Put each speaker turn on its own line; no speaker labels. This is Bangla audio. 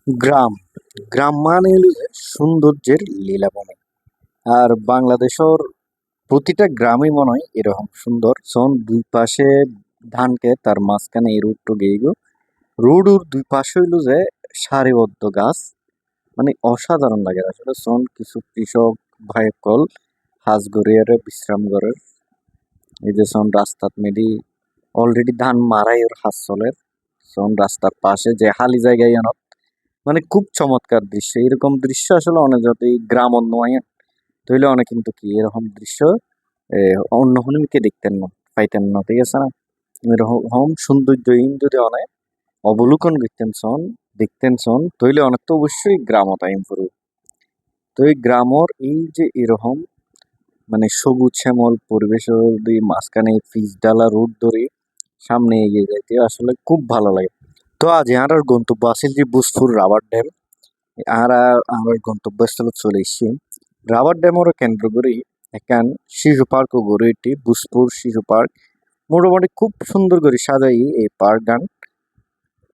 গ্রাম গ্রাম মানে হলো যে সৌন্দর্যের লীলাভূমি। আর বাংলাদেশের প্রতিটা গ্রামই মনে হয় এরকম সুন্দর। সন দুই পাশে ধান ক্ষেত, তার মাঝখানে এই রোডটো গেইগো। রোডের দুই পাশে হইলো যে সারিবদ্ধ গাছ, মানে অসাধারণ লাগে আসলে। সন কিছু কৃষক ভাই কল হাঁস গড়িয়ারে বিশ্রাম করে। এই যে সন রাস্তাত মেডি অলরেডি ধান মারাই ওর হাঁস চলের। সন রাস্তার পাশে যে হালি জায়গায় মানে খুব চমৎকার দৃশ্য। এরকম দৃশ্য আসলে অনেক যদি গ্রাম অন্য তইলে অনেক কিন্তু কি এরকম দৃশ্য এ, অন্য হনুমিকে দেখতেন না, পাইতেন না, ঠিক আছে না? এরকম সৌন্দর্য যদি অনেক অবলোকন করতেন সন, দেখতেন সন, তইলে অনেক তো অবশ্যই গ্রামতা ইম্প্রুভ। তো এই গ্রামর এই যে এরকম মানে সবুজ শ্যামল পরিবেশ যদি মাঝখানে পিচ ডালা রোড ধরে সামনে এগিয়ে যাইতে আসলে খুব ভালো লাগে। তো আজ আর গন্তব্য আছে যে বুসফুর রাবার ড্যাম। আমরা গন্তব্যস্থলে চলে এসেছি। রাবার ড্যামরও কেন্দ্র করে এখান শিশু পার্কও গড়ে এটি বুসপুর শিশু পার্ক। মোটামুটি খুব সুন্দর করে সাজাই এই পার্ক গান।